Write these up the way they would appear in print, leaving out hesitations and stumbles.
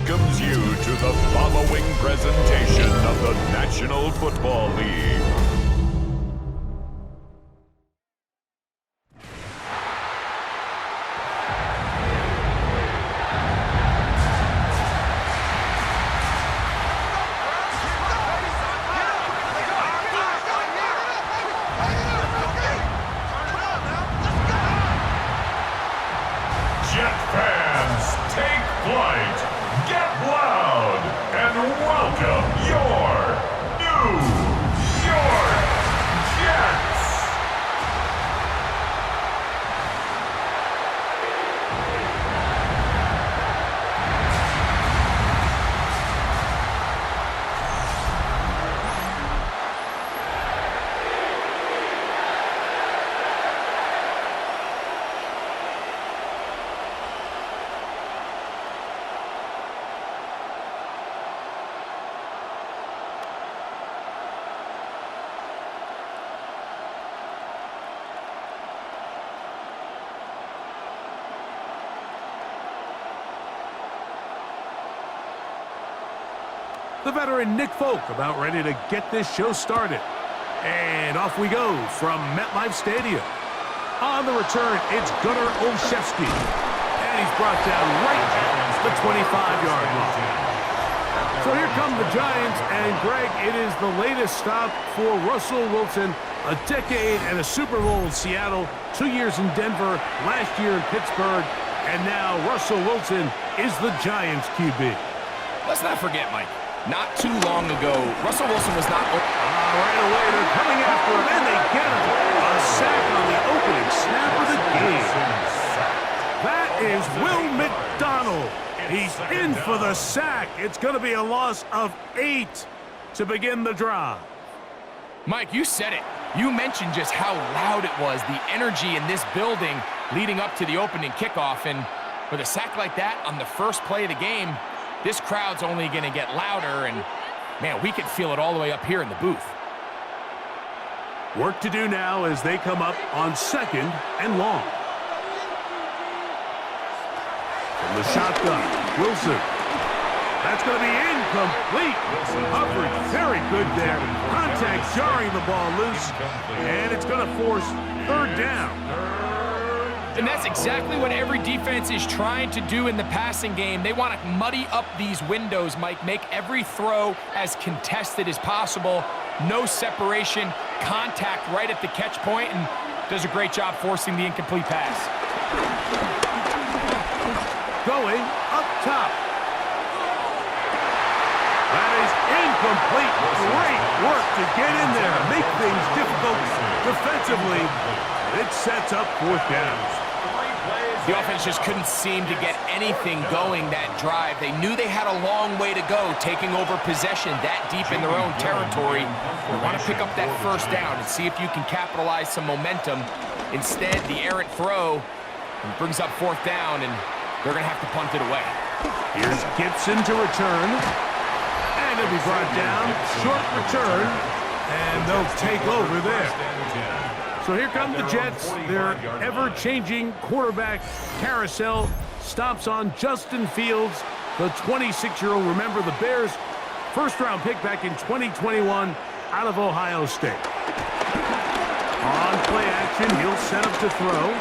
welcomes you to the following presentation of the National Football League. Jet fans, take flight, get loud, and welcome your New York Jets! The veteran Nick Folk about ready to get this show started. And off we go from MetLife Stadium. On the return, it's Gunnar Olszewski. And he's brought down right at the 25-yard line. So here come the Giants, and Greg, it is the latest stop for Russell Wilson. A decade and a Super Bowl in Seattle, 2 years in Denver, last year in Pittsburgh, and now Russell Wilson is the Giants QB. Let's not forget, Mike. Not too long ago, Russell Wilson was not... Right away, they're coming after him, and they get him. A sack on the opening snap of the game. That is Will McDonald. He's in for the sack. It's going to be a loss of 8 to begin the drive. Mike, you said it. You mentioned just how loud it was, the energy in this building leading up to the opening kickoff. And with a sack like that on the first play of the game, this crowd's only going to get louder, and, man, we can feel it all the way up here in the booth. Work to do now as they come up on 2nd and long. From the shotgun, Wilson. That's going to be incomplete. Coverage very good there. Contact jarring the ball loose, and it's going to force 3rd down. And that's exactly what every defense is trying to do in the passing game. They want to muddy up these windows, Mike, make every throw as contested as possible. No separation, contact right at the catch point, and does a great job forcing the incomplete pass. Going up top. That is incomplete. Great work to get in there, make things difficult defensively. It sets up 4th down. The offense just couldn't seem to get anything going that drive. They knew they had a long way to go, taking over possession that deep in their own territory. They want to pick up that 1st down and see if you can capitalize some momentum. Instead, the errant throw brings up 4th down, and they're going to have to punt it away. Here's Gibson to return. And it'll be brought down. Short return. And they'll take over there. So here come the Jets. Their ever-changing quarterback carousel stops on Justin Fields, the 26-year-old. Remember, the Bears' first-round pick back in 2021 out of Ohio State. On play action, he'll set up to throw.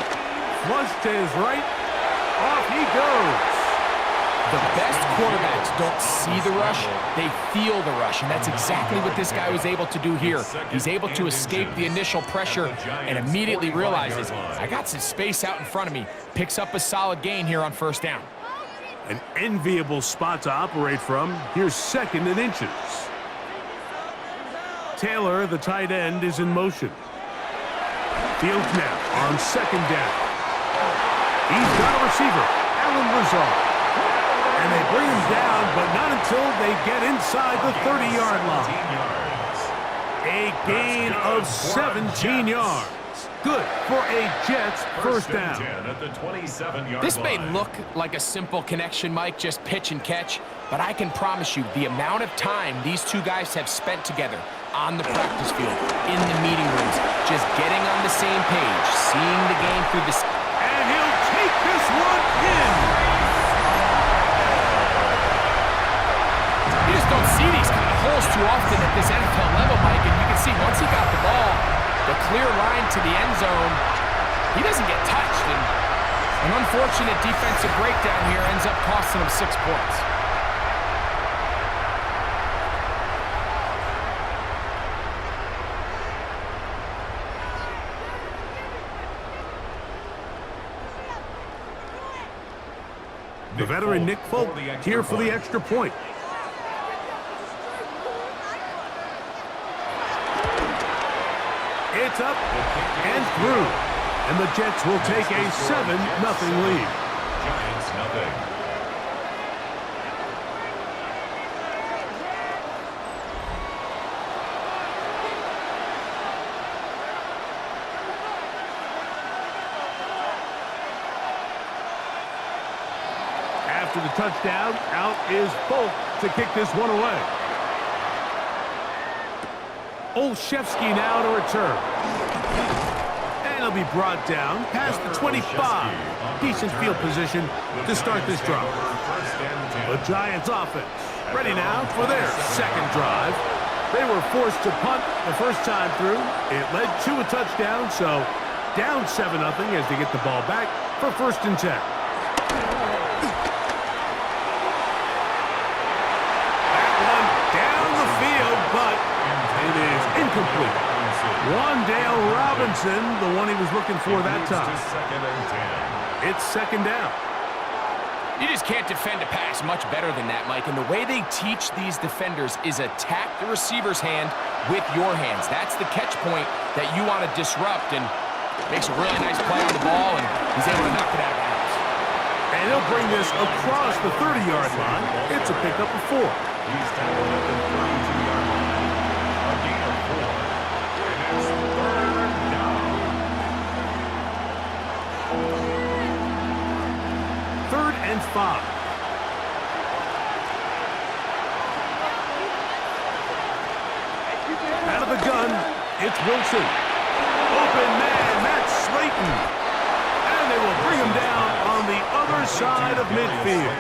Flush to his right. Off he goes. The best quarterbacks don't see the rush, they feel the rush, and that's exactly what this guy was able to do here. He's able to escape the initial pressure and immediately realizes, I got some space out in front of me. Picks up a solid gain here on 1st down. An enviable spot to operate from. Here's 2nd and inches. Taylor, the tight end, is in motion. Fields now on 2nd down. He's got a receiver, Alan Lazard. And they bring him down, but not until they get inside the 30-yard line. A gain of 17 yards. Good for a Jets 1st down. This may look like a simple connection, Mike, just pitch and catch, but I can promise you the amount of time these two guys have spent together on the practice field, in the meeting rooms, just getting on the same page, seeing the game through the... And he'll take this one in. 1 clear line to the end zone. He doesn't get touched, and an unfortunate defensive breakdown here ends up costing him 6 points. The veteran Nick Folk here for the extra point. It's up and through. And the Jets will take a 7-0 lead. Giants nothing. After the touchdown, out is Folk to kick this one away. Olszewski now to return. And he'll be brought down past the 25. Decent field position to start this drive. The Giants offense ready now for their second drive. They were forced to punt the first time through. It led to a touchdown, so down 7-0 as they get the ball back for 1st and 10. Incomplete. Wandale Robinson, the one he was looking for that time. It's 2nd down. You just can't defend a pass much better than that, Mike. And the way they teach these defenders is attack the receiver's hand with your hands. That's the catch point that you want to disrupt, and makes a really nice play on the ball, and he's able to knock it out of bounds. And he'll bring this across the 30-yard line. It's a pickup of 4. He's tackled at the 32-yard line. A gain of 4. And it's 3rd down. 3rd and 5. Out of the gun, it's Wilson. Open man, that's Slayton. And they will bring him down on the other side of midfield.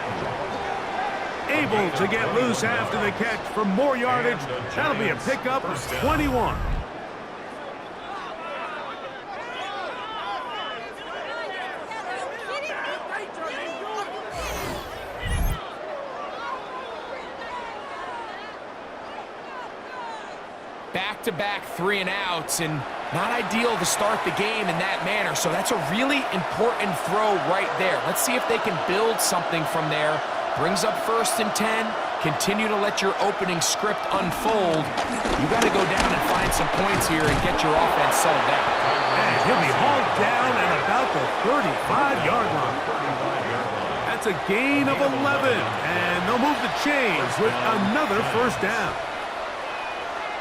Able to get loose after the catch for more yardage. That'll be a pickup of 21. Back-to-back 3-and-outs, and not ideal to start the game in that manner. So that's a really important throw right there. Let's see if they can build something from there. Brings up 1st and 10. Continue to let your opening script unfold. You got to go down and find some points here and get your offense settled down. And he'll be hauled down at about the 35-yard line. That's a gain of 11. And they'll move the chains with another 1st down.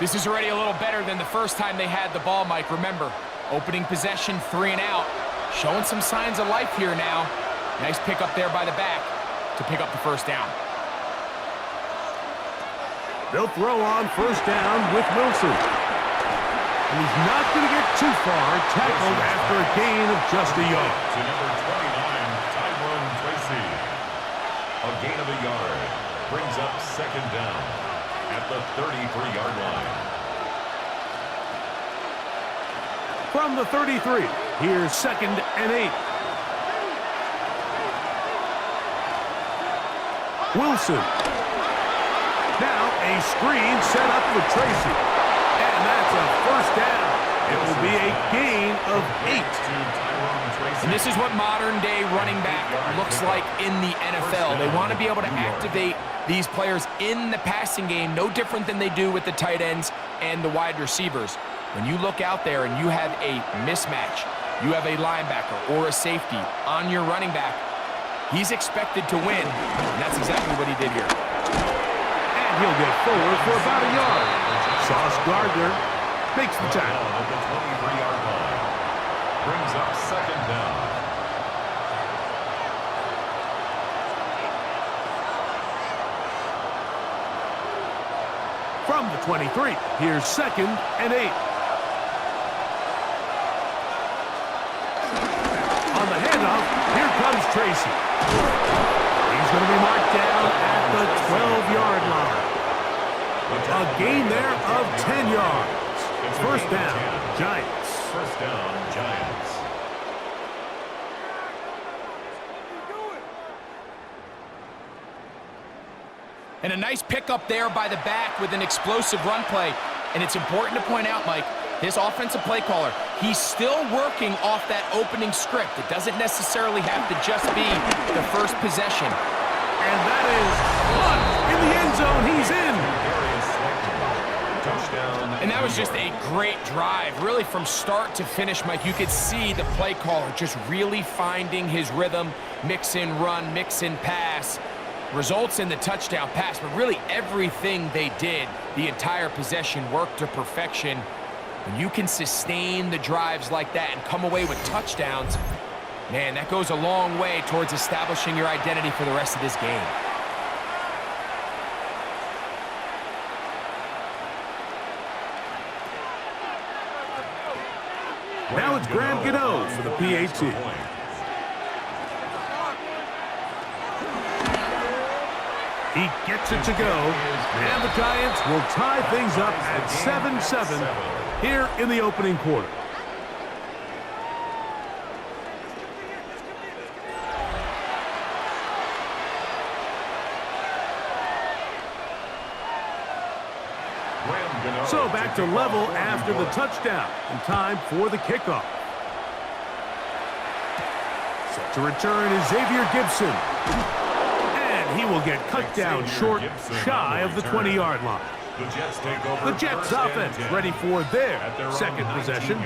This is already a little better than the first time they had the ball, Mike. Remember, opening possession, 3-and-out. Showing some signs of life here now. Nice pick up there by the back to pick up the 1st down. They'll throw on 1st down with Wilson. And he's not going to get too far, tackled after a gain of just a yard. To number 29, Tiburon Tracy. A gain of a yard. Brings up 2nd down at the 33-yard line. From the 33, here's 2nd and 8. Wilson. Now a screen set up for Tracy. And that's a 1st down. It will be a gain of 8. And this is what modern-day running back looks like in the NFL. They want to be able to activate these players in the passing game, no different than they do with the tight ends and the wide receivers. When you look out there and you have a mismatch, you have a linebacker or a safety on your running back, he's expected to win, and that's exactly what he did here. And he'll get forward for about a yard. Sauce Gardner makes the tackle. At the 23-yard line. Brings up 2nd down. From the 23, here's 2nd and 8. On the handoff, here comes Tracy. He's going to be marked down at the 12-yard line. A gain there of 10 yards. 1st down, Giants. First down, Giants. And a nice pickup there by the back with an explosive run play. And it's important to point out, Mike, this offensive play caller, he's still working off that opening script. It doesn't necessarily have to just be the first possession. And that is one in the end zone. He's in. Touchdown. And that was just a great drive, really from start to finish, Mike. You could see the play caller just really finding his rhythm, mix in run, mix in pass. Results in the touchdown pass, but really everything they did, the entire possession worked to perfection. When you can sustain the drives like that and come away with touchdowns, man, that goes a long way towards establishing your identity for the rest of this game. Now it's Graham Gano for the PAT. He gets it to go, and the Giants will tie things up at 7-7 here in the opening quarter. So back to level after the touchdown, and time for the kickoff. Set to return is Xavier Gibson. He will get cut down short, shy of the 20-yard line. The Jets offense ready for their second possession.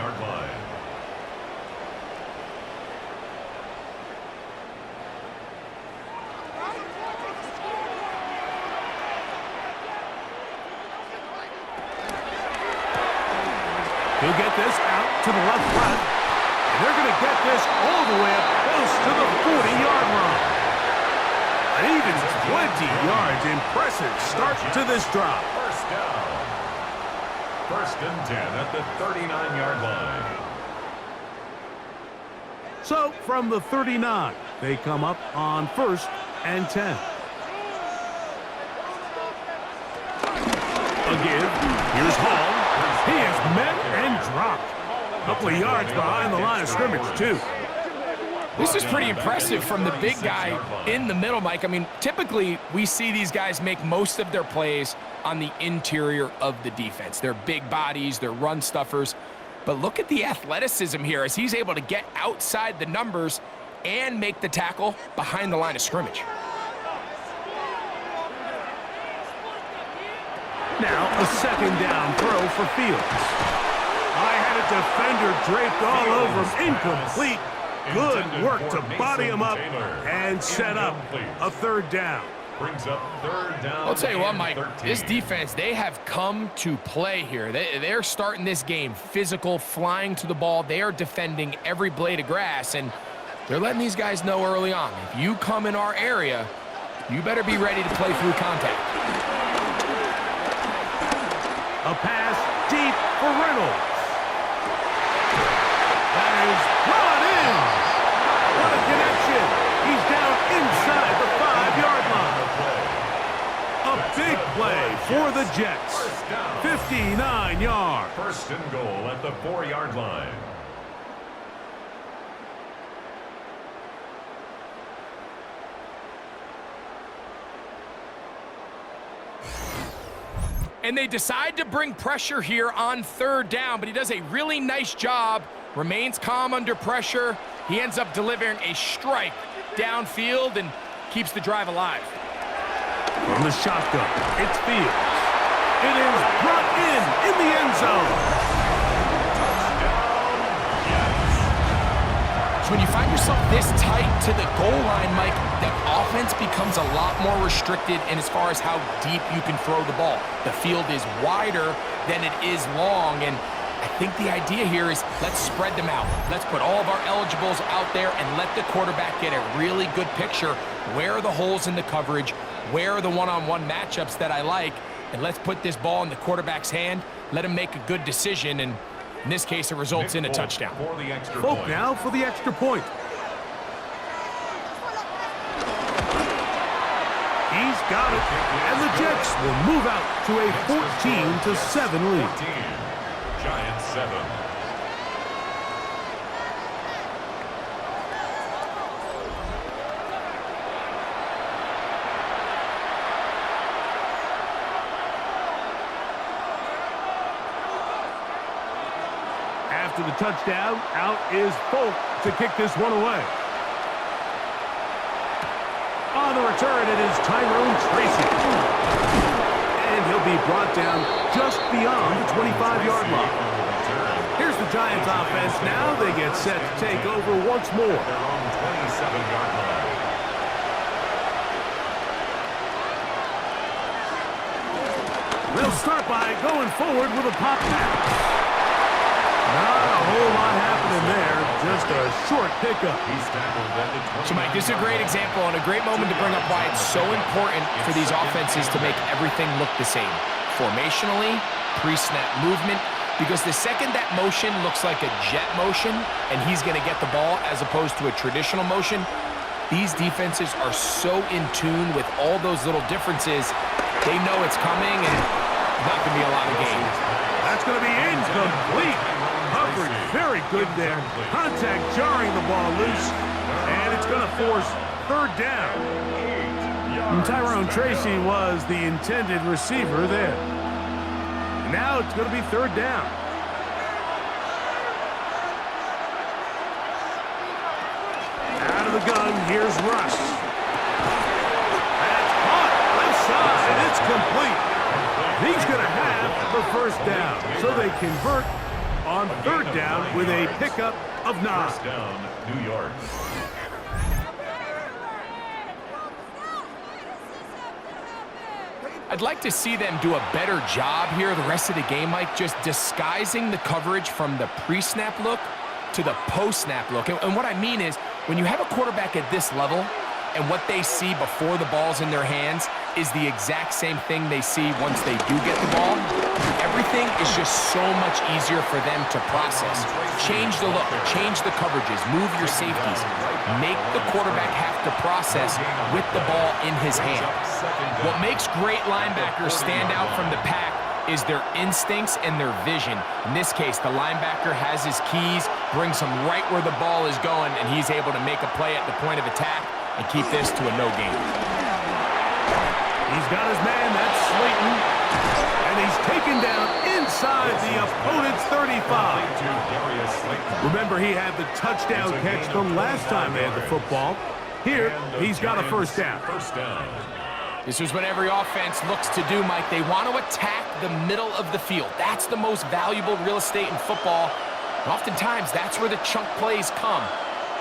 He'll get this out to the left front. And they're going to get this all the way up close to the 40-yard line. An even 20 yards. Impressive start to this drive. First down. First and 10 at the 39-yard line. So from the 39, they come up on 1st and 10. Again, here's Hall. He is met and dropped. A couple of yards behind the line of scrimmage, too. This is pretty impressive from the big guy in the middle, Mike. I mean, typically we see these guys make most of their plays on the interior of the defense. They're big bodies, they're run stuffers. But look at the athleticism here as he's able to get outside the numbers and make the tackle behind the line of scrimmage. Now a second down throw for Fields. I had a defender draped all over him. Incomplete. Good work to body him up and set up a third down. Brings up third down. I'll tell you what, Mike, this defense, they have come to play here. They're starting this game physical, flying to the ball. They are defending every blade of grass, and they're letting these guys know early on, if you come in our area, you better be ready to play through contact. A pass deep for Reynolds. That is brought in. What a connection. He's down inside the 5-yard line. A big play for the Jets. 59 yards. First and goal at the 4-yard line. And they decide to bring pressure here on third down, but he does a really nice job, remains calm under pressure. He ends up delivering a strike downfield and keeps the drive alive. From the shotgun, it's Fields. It is brought in the end zone. So when you find yourself this tight to the goal line, Mike, the offense becomes a lot more restricted in as far as how deep you can throw the ball. The field is wider than it is long, and I think the idea here is let's spread them out. Let's put all of our eligibles out there and let the quarterback get a really good picture. Where are the holes in the coverage? Where are the one-on-one matchups that I like? And let's put this ball in the quarterback's hand, let him make a good decision, and in this case, it results in a touchdown. Folk now for the extra point. He's got it, and the Jets will move out to a 14-7 lead. Giants 7. to the touchdown. Out is Folk to kick this one away. On the return, it is Tyrone Tracy. And he'll be brought down just beyond the 25-yard line. Here's the Giants offense. Now they get set to take over once more. Their own 27-yard line. They'll start by going forward with a pop pass. Not a whole lot happening there. Just a short pickup. He's tackled at the 20. So, Mike, this is a great example and a great moment to bring up why it's so important for these offenses to make everything look the same. Formationally, pre-snap movement, because the second that motion looks like a jet motion and he's going to get the ball as opposed to a traditional motion, these defenses are so in tune with all those little differences. They know it's coming and not going to be a lot of gain. That's going to be incomplete. Coverage very good there. Contact jarring the ball loose, and it's going to force third down. And Tyrone Tracy was the intended receiver there. Now it's going to be third down. Out of the gun, here's Russ. That's caught. Left side, it's complete. He's going to have the first down. So they convert on third down with a pickup of 9. First down, New York. I'd like to see them do a better job here the rest of the game, Mike, just disguising the coverage from the pre-snap look to the post-snap look. And what I mean is, when you have a quarterback at this level and what they see before the ball's in their hands is the exact same thing they see once they do get the ball, everything is just so much easier for them to process. Change the look, change the coverages, move your safeties. Make the quarterback have to process with the ball in his hand. What makes great linebackers stand out from the pack is their instincts and their vision. In this case, the linebacker has his keys, brings him right where the ball is going, and he's able to make a play at the point of attack and keep this to a no gain. He's got his man, that's Slayton, and he's taken down inside the opponent's 35. Remember, he had the touchdown catch the last time they had the football. Here, he's got a first down. This is what every offense looks to do, Mike. They want to attack the middle of the field. That's the most valuable real estate in football. And oftentimes, that's where the chunk plays come.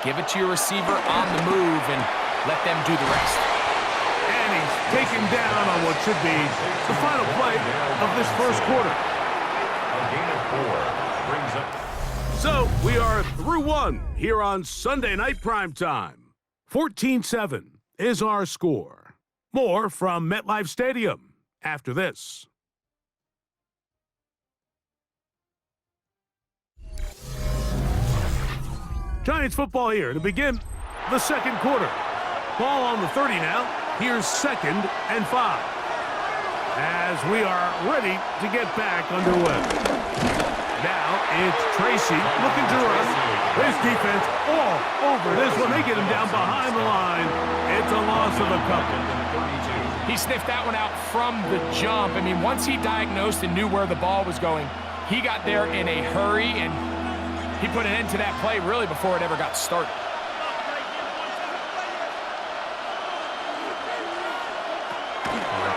Give it to your receiver on the move and let them do the rest. And he's taken down on what should be the final play of this first quarter. A gain of 4 brings up. So we are through one here on Sunday Night Primetime. 14-7 is our score. More from MetLife Stadium after this. Giants football here to begin the second quarter. Ball on the 30 now. Here's 2nd and 5. As we are ready to get back underway. Now it's Tracy looking to run. This defense all over this one. They get him down behind the line. It's a loss of a couple. He sniffed that one out from the jump. I mean, once he diagnosed and knew where the ball was going, he got there in a hurry, and he put an end to that play really before it ever got started.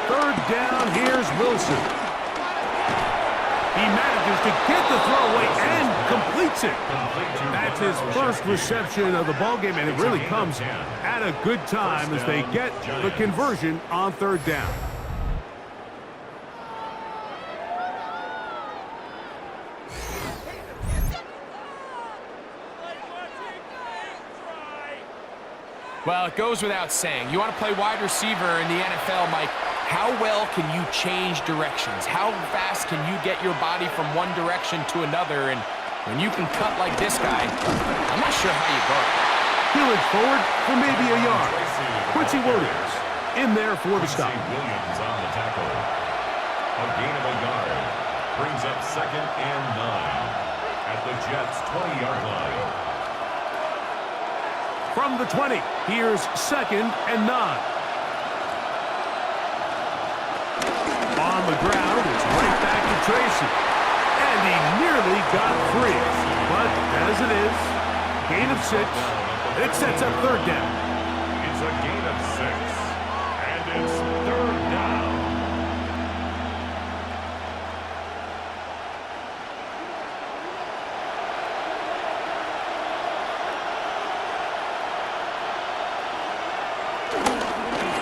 Third down, here's Wilson. He manages to get the throwaway and completes it. That's his first reception of the ballgame, and it really comes at a good time as they get the conversion on third down. Well, it goes without saying. You want to play wide receiver in the NFL, Mike, how well can you change directions? How fast can you get your body from one direction to another? And when you can cut like this guy, I'm not sure how you guard. Peeling forward for maybe a yard. Quincy Williams in there for the stop. Williams on the tackle. A gain of a yard. Brings up 2nd and 9 at the Jets' 20-yard line. From the 20, here's 2nd and 9. On the ground, it's right back to Tracy. And he nearly got free. But As it is, gain of 6. It sets up third down. It's a gain of 6, and it's third down.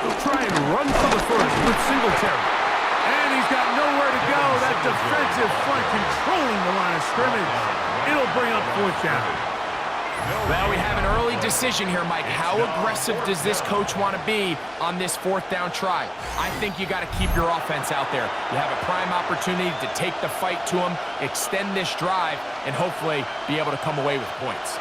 He'll try and run for the first with Singletary. And he's got nowhere to go. That defensive front controlling the line of scrimmage. It'll bring up fourth down. Well, we have an early decision here, Mike. How aggressive does this coach want to be on this fourth down try? I think you got to keep your offense out there. You have a prime opportunity to take the fight to him, extend this drive, and hopefully be able to come away with points.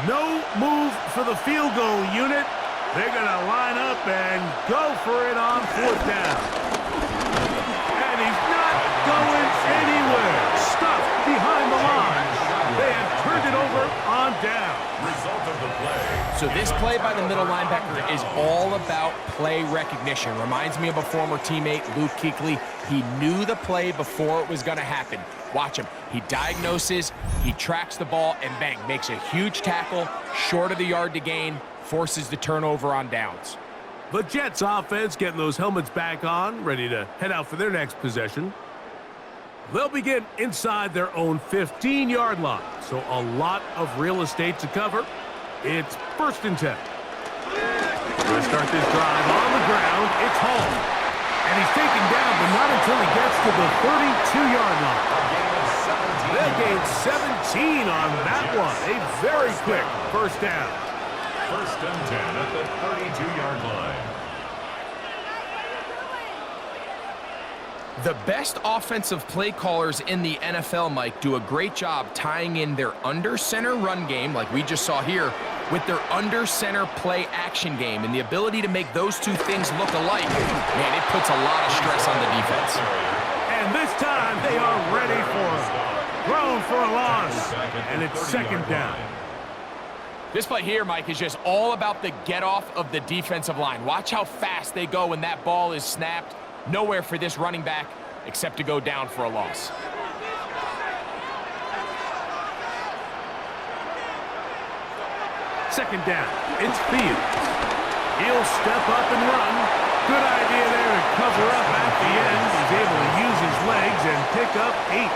No move for the field goal unit. They're going to line up and go for it on fourth down. And he's not going anywhere. Stuffed behind the line. They have turned it over on down. Result of the play. So this play by the middle linebacker is all about play recognition. Reminds me of a former teammate, Luke Kuechly. He knew the play before it was going to happen. Watch him. He diagnoses, he tracks the ball, and bang, makes a huge tackle, short of the yard to gain, forces the turnover on downs. The Jets offense getting those helmets back on, ready to head out for their next possession. They'll begin inside their own 15-yard line, so a lot of real estate to cover. It's 1st and 10. Going to start this drive on the ground. It's Hall. And he's taken down, but not until he gets to the 32-yard line. They gained 17 on that one. A very quick first down. 1st and 10 at the 32-yard line. The best offensive play callers in the NFL, Mike, do a great job tying in their under-center run game, like we just saw here, with their under-center play action game. And the ability to make those two things look alike, man, it puts a lot of stress on the defense. And this time they are ready for it. Thrown for a loss. And it's 2nd down. This play here, Mike, is just all about the get-off of the defensive line. Watch how fast they go when that ball is snapped. Nowhere for this running back except to go down for a loss. Second down. It's Fields. He'll step up and run. Good idea there to cover up at the end. He's able to use his legs and pick up 8.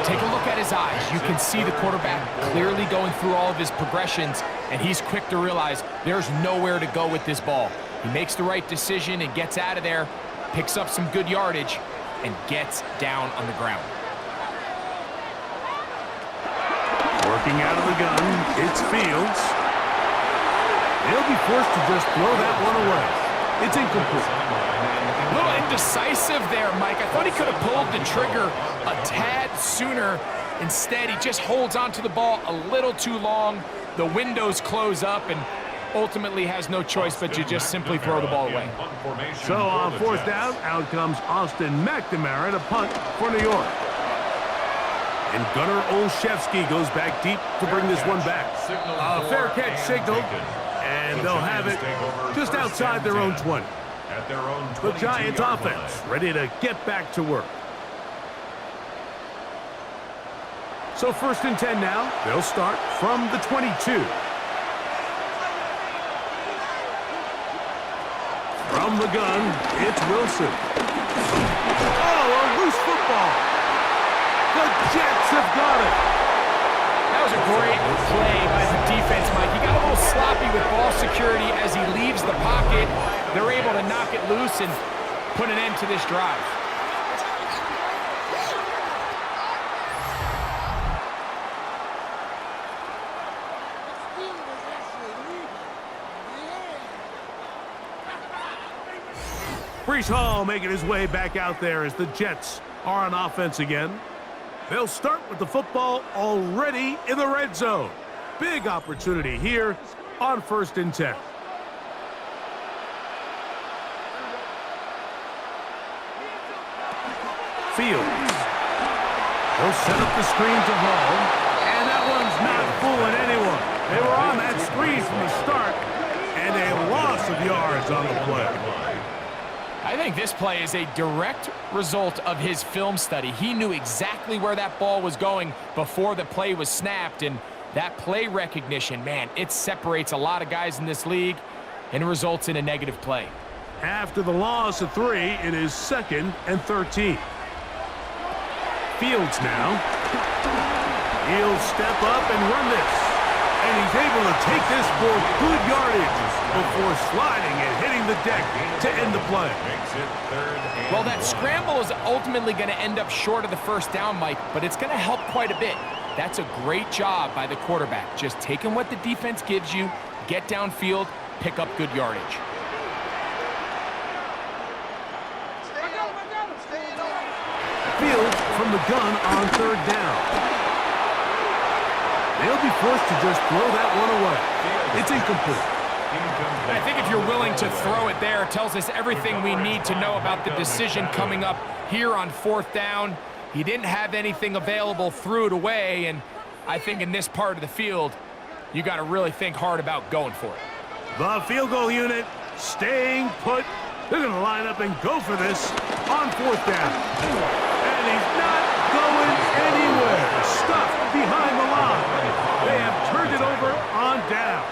Take a look at his eyes. You can see the quarterback clearly going through all of his progressions, and he's quick to realize there's nowhere to go with this ball. He makes the right decision and gets out of there, picks up some good yardage, and gets down on the ground. Working out of the gun, it's Fields. He'll be forced to just throw that one away. It's incomplete. A little indecisive there, Mike. I thought he could have pulled the trigger a tad sooner. Instead, he just holds onto the ball a little too long. The windows close up, and ultimately has no choice but to just simply throw the ball away. So on 4th down, out comes Austin McNamara to punt for New York. And Gunnar Olszewski goes back deep to bring this one back. A fair catch signal, and they'll have it just outside their own 20. The Giants offense ready to get back to work. So 1st and 10 now. They'll start from the 22. From the gun, it's Wilson. Oh, a loose football. The Jets have got it. That was a great play by the defense, Mike. He got a little sloppy with ball security as he leaves the pocket. They're able to knock it loose and put an end to this drive. Breece Hall making his way back out there as the Jets are on offense again. They'll start with the football already in the red zone. Big opportunity here on 1st and 10. Fields. They'll set up the screen to Hall. And that one's not fooling anyone. They were on that screen from the start, and a loss of yards on the play. I think this play is a direct result of his film study. He knew exactly where that ball was going before the play was snapped, and that play recognition, man, it separates a lot of guys in this league and results in a negative play. After the loss of 3, it is 2nd and 13. Fields now. He'll step up and run this. And he's able to take this for good yardage before sliding and hitting the deck to end the play. Well, that scramble is ultimately going to end up short of the first down, Mike, but it's going to help quite a bit. That's a great job by the quarterback. Just taking what the defense gives you, get downfield, pick up good yardage. Fields from the gun on 3rd down. They'll be forced to just throw that one away. It's incomplete. I think if you're willing to throw it there, it tells us everything we need to know about the decision coming up here on 4th down. He didn't have anything available, threw it away, and I think in this part of the field, you got to really think hard about going for it. The field goal unit staying put. They're going to line up and go for this on 4th down. And he's not going anywhere. Stuck behind the line. They have turned it over on down.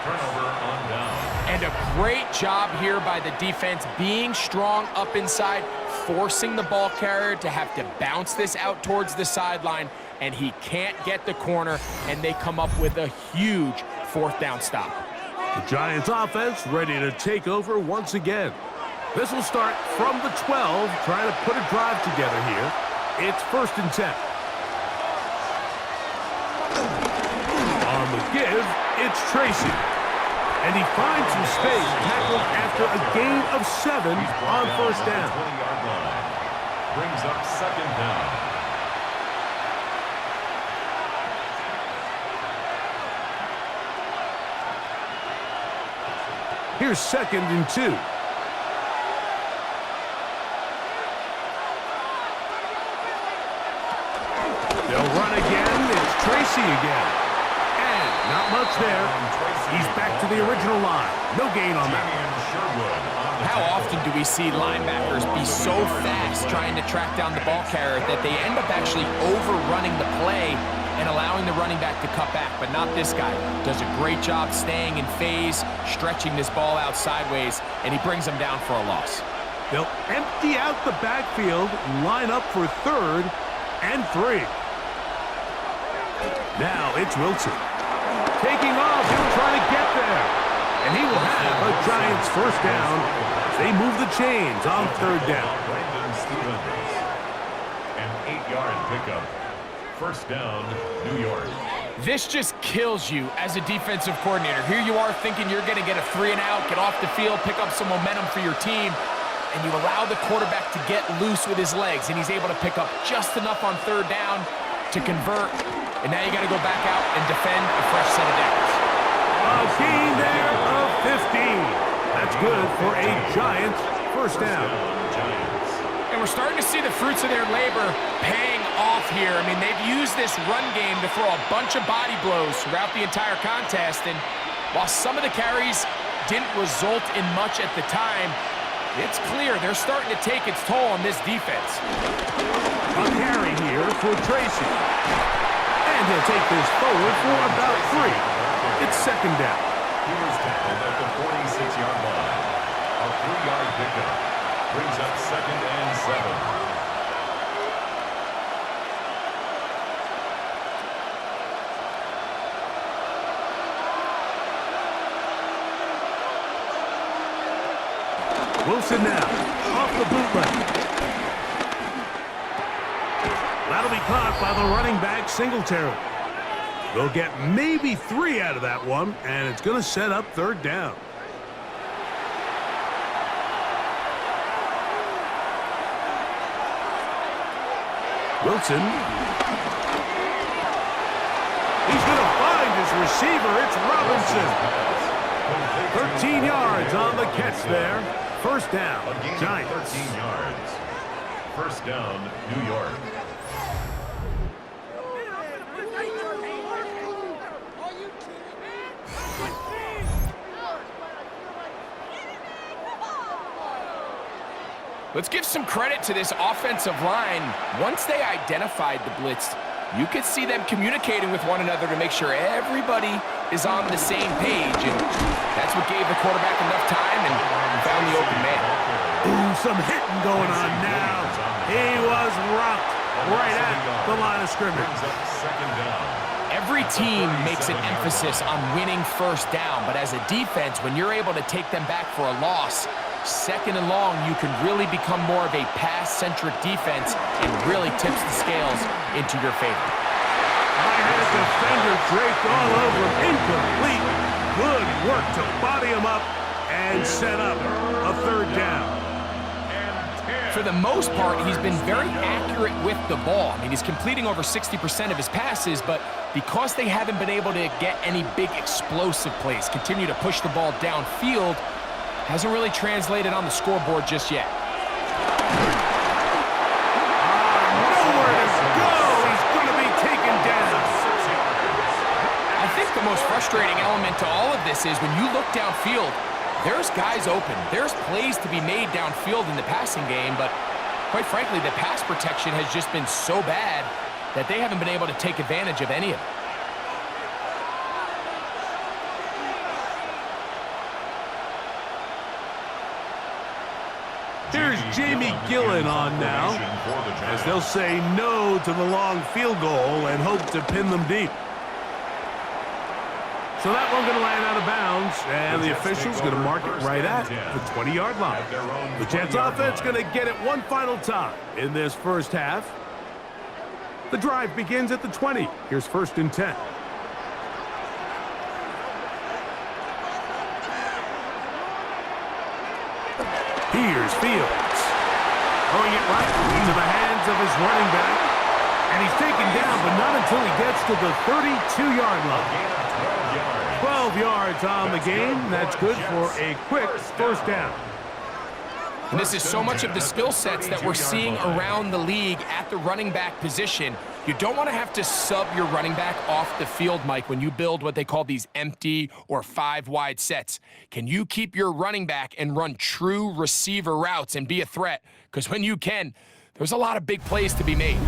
And a great job here by the defense, being strong up inside, forcing the ball carrier to have to bounce this out towards the sideline, and he can't get the corner, and they come up with a huge 4th down stop. The Giants offense ready to take over once again. This will start from the 12, trying to put a drive together here. It's 1st and 10. On the give, it's Tracy. And he finds some space, tackled after a gain of 7 on 1st down. Brings up 2nd down. Here's 2nd and 2. They'll run again. It's Tracy again. And not much there. He's back to the original line. No gain on that. How often do we see linebackers be so fast trying to track down the ball carrier that they end up actually overrunning the play and allowing the running back to cut back? But not this guy. Does a great job staying in phase, stretching this ball out sideways, and he brings him down for a loss. They'll empty out the backfield, line up for 3rd and 3. Now it's Wilson. Taking off, he'll try to get there. And he will have a Giants 1st down. They move the chains on 3rd down. An 8-yard pickup. 1st down, New York. This just kills you as a defensive coordinator. Here you are thinking you're going to get a 3-and-out, get off the field, pick up some momentum for your team, and you allow the quarterback to get loose with his legs, and he's able to pick up just enough on 3rd down to convert. And now you got to go back out and defend a fresh set of downs. A gain there of 15. That's good for a Giants 1st down. And we're starting to see the fruits of their labor paying off here. I mean, they've used this run game to throw a bunch of body blows throughout the entire contest. And while some of the carries didn't result in much at the time, it's clear they're starting to take its toll on this defense. A carry here for Tracy. And he'll take this forward for about 3. It's 2nd down. He was tackled at the 46-yard line. A 3-yard pickup. Brings up 2nd and 7. Wilson now, off the bootleg. That'll be caught by the running back, Singletary. They'll get maybe 3 out of that one, and it's going to set up 3rd down. Wilson. He's going to find his receiver. It's Robinson. 13 yards on the catch there. 1st down, Giants. 13 yards. 1st down, New York. Let's give some credit to this offensive line. Once they identified the blitz, you could see them communicating with one another to make sure everybody is on the same page. And that's what gave the quarterback enough time and found the open man. Ooh, some hitting going on now. He was rocked right at the line of scrimmage. Every team makes an emphasis on winning first down, but as a defense, when you're able to take them back for a loss, second and long, you can really become more of a pass-centric defense and really tips the scales into your favor. I had a defender draped all over him. Incomplete. Good work to body him up and set up a third down. For the most part, he's been very accurate with the ball. I mean, he's completing over 60% of his passes, but because they haven't been able to get any big explosive plays, continue to push the ball downfield, hasn't really translated on the scoreboard just yet. Nowhere to go. He's going to be taken down. I think the most frustrating element to all of this is when you look downfield, there's guys open. There's plays to be made downfield in the passing game, but quite frankly, the pass protection has just been so bad that they haven't been able to take advantage of any of it. Here's Jamie Gillen on now, as they'll say no to the long field goal and hope to pin them deep. So that one's going to land out of bounds, and the official's going to mark it right at the 20-yard line. The Jets offense going to get it one final time in this first half. The drive begins at the 20. Here's 1st and 10. Here's Fields. Throwing it right into the hands of his running back. And he's taken down, but not until he gets to the 32-yard line. 12 yards on the game. That's good for a quick first down. And this is so much of the skill sets that we're seeing around the league at the running back position. You don't want to have to sub your running back off the field, Mike, when you build what they call these empty or 5-wide sets. Can you keep your running back and run true receiver routes and be a threat? Because when you can, there's a lot of big plays to be made.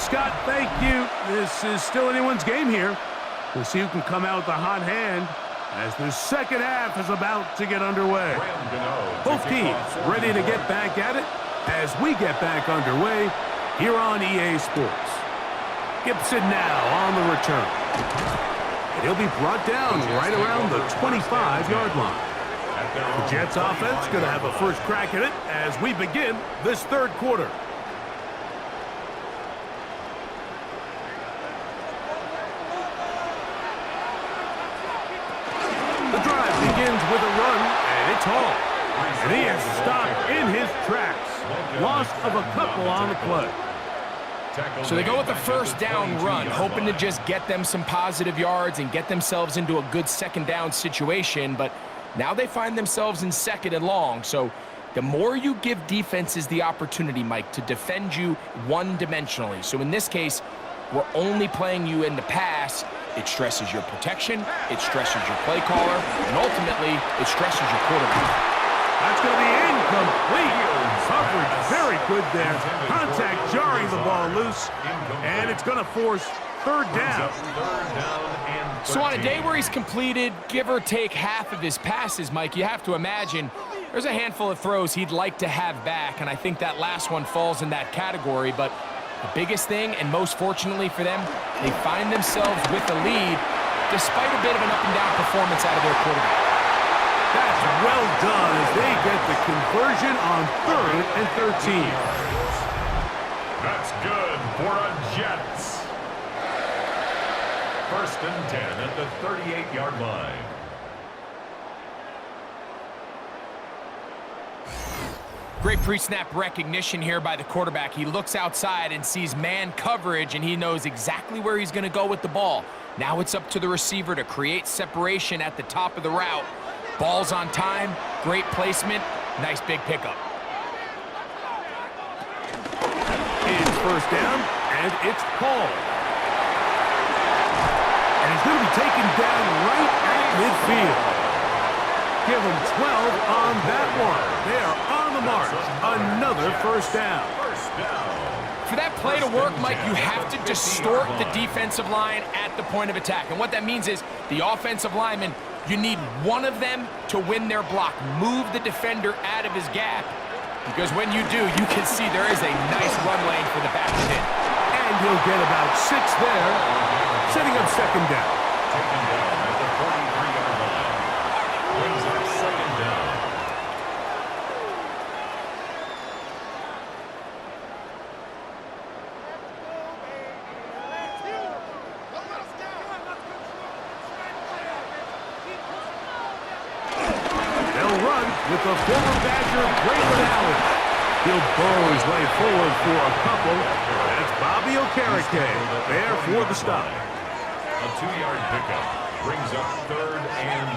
Scott, thank you. This is still anyone's game here. We'll see who can come out with a hot hand as the second half is about to get underway. Both teams ready to get back at it as we get back underway here on EA Sports. Gibson now on the return. And he'll be brought down right around the 25-yard line. The Jets offense going to have a first crack at it as we begin this third quarter. The drive begins with a run, and it's Hall. And he is stopped in his tracks. Loss of a couple on the play. So they go with the first down run, hoping to just get them some positive yards and get themselves into a good second down situation, but now they find themselves in second and long. So the more you give defenses the opportunity, Mike, to defend you one-dimensionally. So in this case, we're only playing you in the pass. It stresses your protection, it stresses your play caller, and ultimately, it stresses your quarterback. That's going to be incomplete. Coverage very good there. Contact jarring the ball loose, and it's going to force third down. So on a day where he's completed, give or take half of his passes, Mike, you have to imagine there's a handful of throws he'd like to have back, and I think that last one falls in that category, but the biggest thing, and most fortunately for them, they find themselves with the lead despite a bit of an up-and-down performance out of their quarterback. That's well done as they get the conversion on 3rd and 13. That's good for a Jets. 1st and 10 at the 38-yard line. Great pre-snap recognition here by the quarterback. He looks outside and sees man coverage, and he knows exactly where he's going to go with the ball. Now it's up to the receiver to create separation at the top of the route. Ball's on time, great placement, nice big pickup. It's first down, and it's Paul. And he's going to be taken down right at midfield. Give him 12 on that one. They are on the mark. Another first down. For that play to work, Mike, you have to distort the defensive line at the point of attack. And what that means is the offensive lineman, you need one of them to win their block. Move the defender out of his gap. Because when you do, you can see there is a nice run lane for the back to hit. And he'll get about 6 there, setting up second down. Taken down at the 43-yard line. Brings up second down. They'll run with the former Badger, Braylon Allen. He'll burrow his way forward for a couple. That's Bobby Okereke there for the stop. A 2-yard pickup brings up 3rd and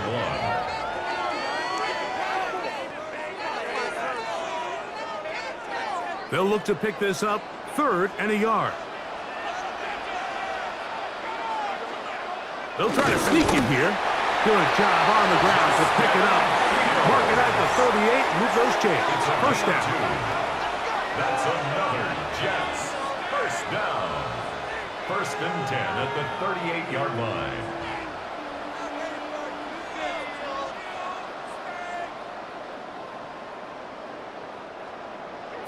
1. They'll look to pick this up 3rd and a yard. They'll try to sneak in here. Good job on the ground to pick it up. Mark it at the 38, move those chains. First down. That's another Jets. First down. 1st and 10 at the 38-yard line.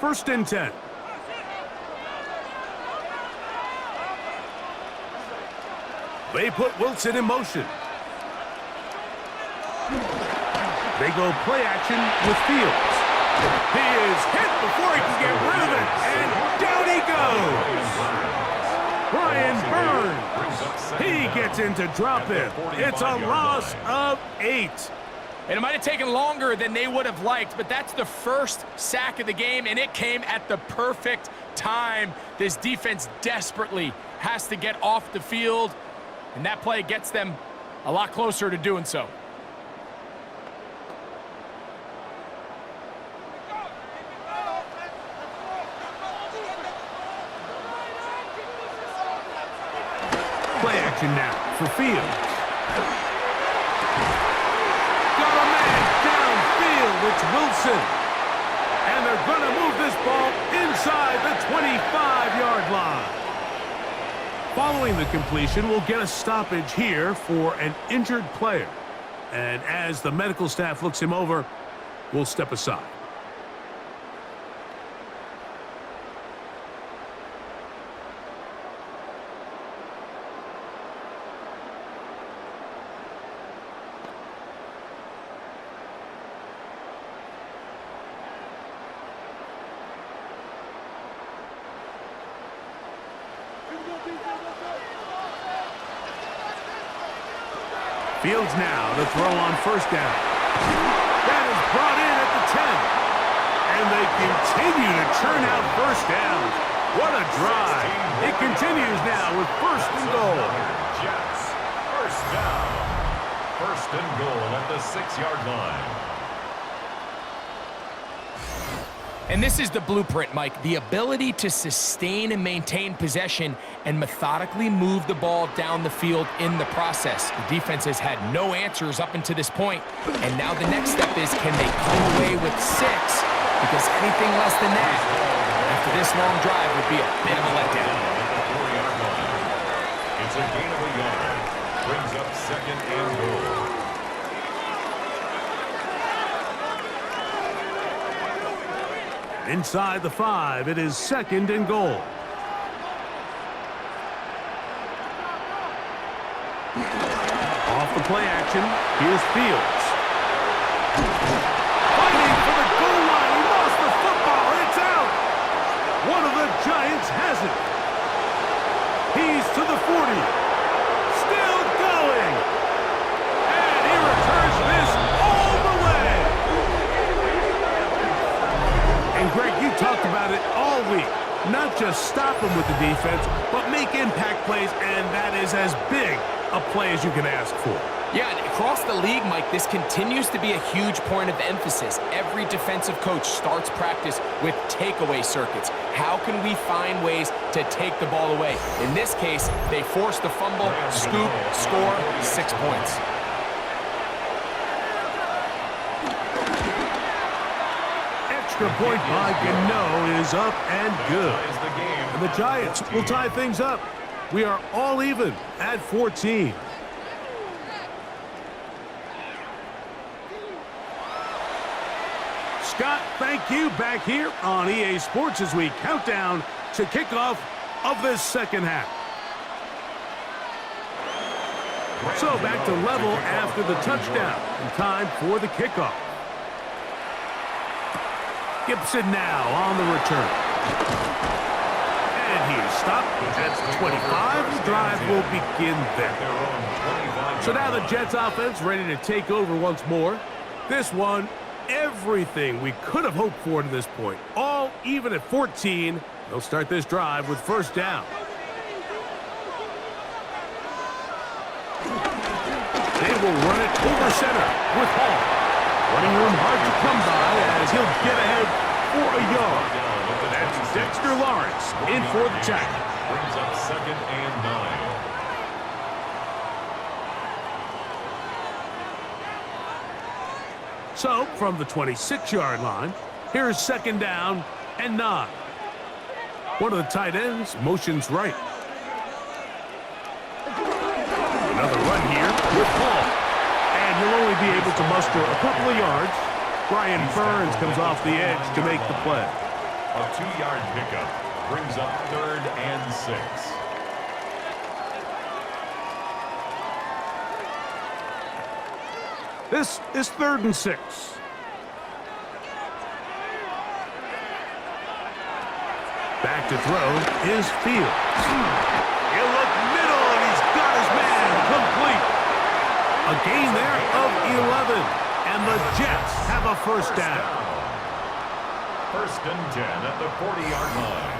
First and 10. They put Wilson in motion. They go play action with Fields. He is hit before he can get rid of it, and down he goes. Brian Burns. He gets in to drop it. It's a loss of 8. And it might have taken longer than they would have liked, but that's the first sack of the game, and it came at the perfect time. This defense desperately has to get off the field, and that play gets them a lot closer to doing so. Play action now for Fields. Got a man downfield. It's Wilson. And they're going to move this ball inside the 25-yard line. Following the completion, we'll get a stoppage here for an injured player. And as the medical staff looks him over, we'll step aside. Fields now to throw on first down. That is brought in at the 10. And they continue to churn out first downs. What a drive. It continues now with 1st and goal. Jets. First down. 1st and goal at the 6-yard line. And this is the blueprint, Mike. The ability to sustain and maintain possession and methodically move the ball down the field in the process. The defense has had no answers up until this point, and now the next step is, can they come away with 6? Because anything less than that, after this long drive, would be a bit of a letdown. It's a gain of a yard. Brings up 2nd and goal. Inside the 5, it is 2nd and goal. Off the play action, here's Fields. Fighting for the goal line, he lost the football, it's out! One of the Giants has it. He's to the 40. Still going! And he returns this all the way! A week. Not just stop them with the defense, but make impact plays, and that is as big a play as you can ask for. Yeah, and across the league, Mike, this continues to be a huge point of emphasis. Every defensive coach starts practice with takeaway circuits. How can we find ways to take the ball away? In this case, they force the fumble, scoop, score, 6 points. Extra point by Gano is up and good. And the Giants will tie things up. We are all even at 14. Scott, thank you. Back here on EA Sports as we count down to kickoff of this second half. So back to level after the touchdown. And time for the kickoff. Gibson now on the return. And he is stopped at 25. The drive will begin there. So now the Jets offense ready to take over once more. This one, everything we could have hoped for to this point. All even at 14. They'll start this drive with first down. They will run it over center with Hall. Running room hard to come by as he'll get ahead for a yard. That's Dexter Lawrence in for the tackle. Brings up 2nd and 9. So, from the 26-yard line, here's 2nd down and 9. One of the tight ends motions right. Another run here with Hall. And he'll only be able to muster a couple of yards. Brian Burns comes off the edge to make the play. A 2-yard pickup brings up 3rd and 6. This is 3rd and 6. Back to throw is Fields. He'll look middle, and he's got his man complete. A gain there of 11, and the Jets have a first down. 1st and 10 at the 40-yard line.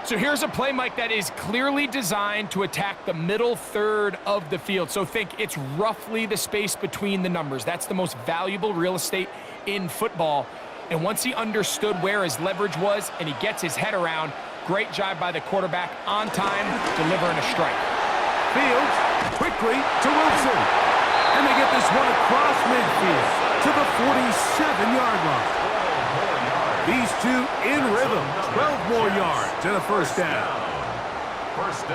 So here's a play, Mike, that is clearly designed to attack the middle third of the field. So think it's roughly the space between the numbers. That's the most valuable real estate in football. And once he understood where his leverage was and he gets his head around, great job by the quarterback on time, delivering a strike. Fields quickly to Wilson. And they get this one across midfield to the 47-yard line. These two in rhythm. 12 more yards and a first down.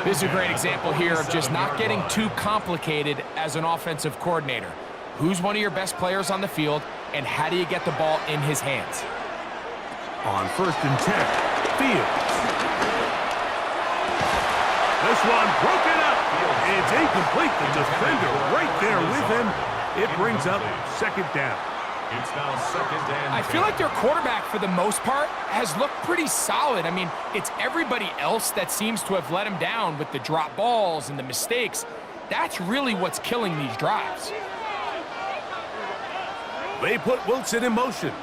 This is a great example here of just not getting too complicated as an offensive coordinator. Who's one of your best players on the field, and how do you get the ball in his hands? On 1st and 10, Fields. This one broken up. It's incomplete. The defender right there with him. It brings up 2nd down. It's now 2nd and 10. I feel like their quarterback, for the most part, has looked pretty solid. I mean, it's everybody else that seems to have let him down with the drop balls and the mistakes. That's really what's killing these drives. They put Wilson in motion.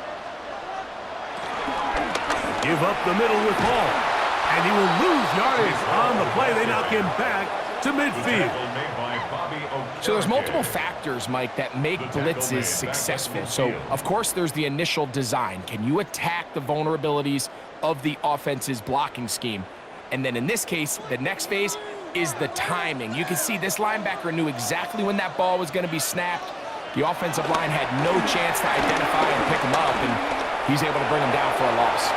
Give up the middle with Hall. And he will lose yardage on the play. They knock him back to midfield. So there's multiple factors, Mike, that make blitzes successful. So, of course, there's the initial design. Can you attack the vulnerabilities of the offense's blocking scheme? And then in this case, the next phase is the timing. You can see this linebacker knew exactly when that ball was going to be snapped. The offensive line had no chance to identify and pick him up, and he's able to bring him down for a loss.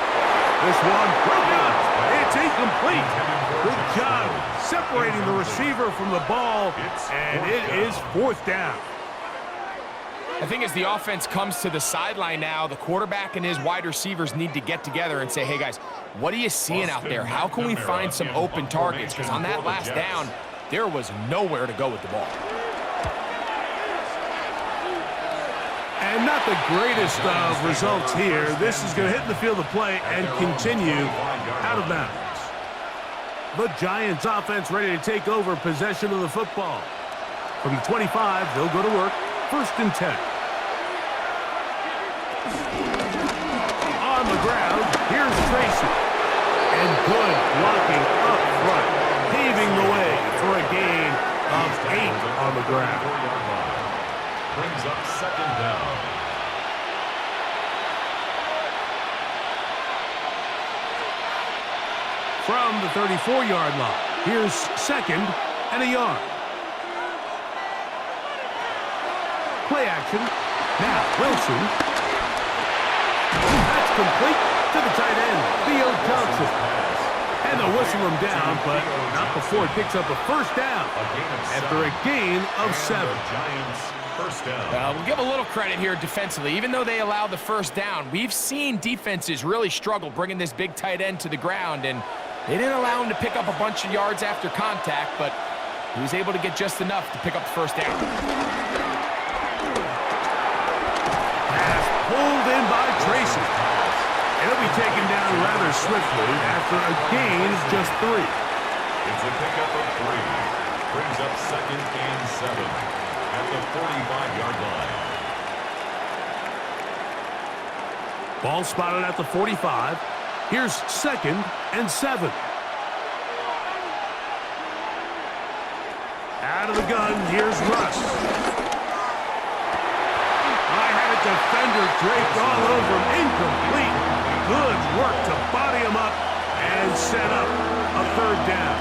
This one broken up. It's incomplete. Good job separating the receiver from the ball, and it is 4th down. I think as the offense comes to the sideline now, the quarterback and his wide receivers need to get together and say, hey, guys, what are you seeing out there? How can we find some open targets? Because on that last down, there was nowhere to go with the ball. And not the greatest of results here. This is going to hit the field of play and continue out of bounds. The Giants offense ready to take over possession of the football. From the 25, they'll go to work. 1st and 10. On the ground, here's Tracy. And good blocking up front, paving the way for a gain of 8 on the ground. Brings up second down. From the 34-yard line, here's second and a yard. Play action. Now Wilson. That's complete to the tight end, Theo Johnson. And they'll whistle him down, but not before he picks up a first down after a gain of 7. First down. We'll give a little credit here defensively. Even though they allowed the first down, we've seen defenses really struggle bringing this big tight end to the ground, and they didn't allow him to pick up a bunch of yards after contact, but he was able to get just enough to pick up the first down. Pass pulled in by Tracy. It'll be taken down rather swiftly after a gain of just 3. It's a pickup of 3. Brings up second and 7 at the 45-yard line. Ball spotted at the 45. Here's second and 7. Out of the gun, here's Russ. I had a defender draped all over him, incomplete. Good work to body him up and set up a third down.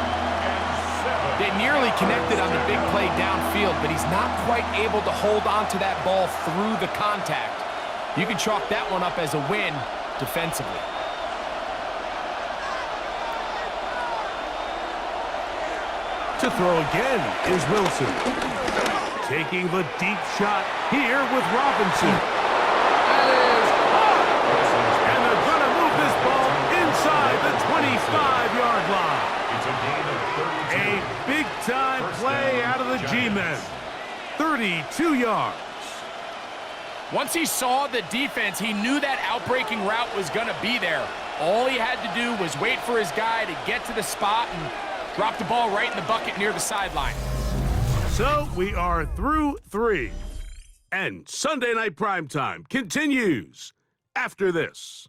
They nearly connected on the big play downfield, but he's not quite able to hold on to that ball through the contact. You can chalk that one up as a win defensively. To throw again is Wilson. Taking the deep shot here with Robinson. That is hot. And they're going to move this ball inside the 25-yard line. It's a gain of 32. A big-time play out of the G-men. 32 yards. Once he saw the defense, he knew that outbreaking route was going to be there. All he had to do was wait for his guy to get to the spot and drop the ball right in the bucket near the sideline. So we are through 3. And Sunday Night Primetime continues after this.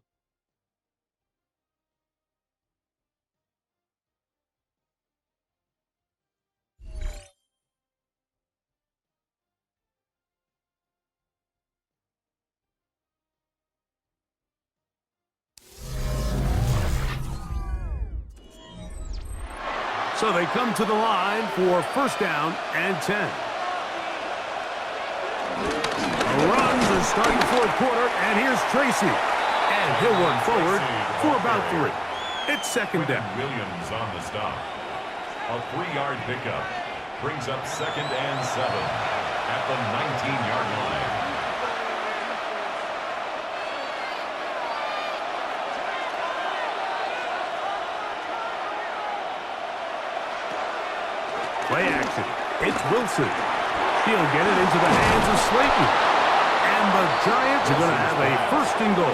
So they come to the line for first down and 10. A run to start the fourth quarter, and here's Tracy. And he'll run forward for about 3. It's second down. Williams on the stop. A 3-yard pickup. Brings up second and 7 at the 19-yard line. Play action. It's Wilson. He'll get it into the hands of Slayton. And the Giants are going to have a first and goal.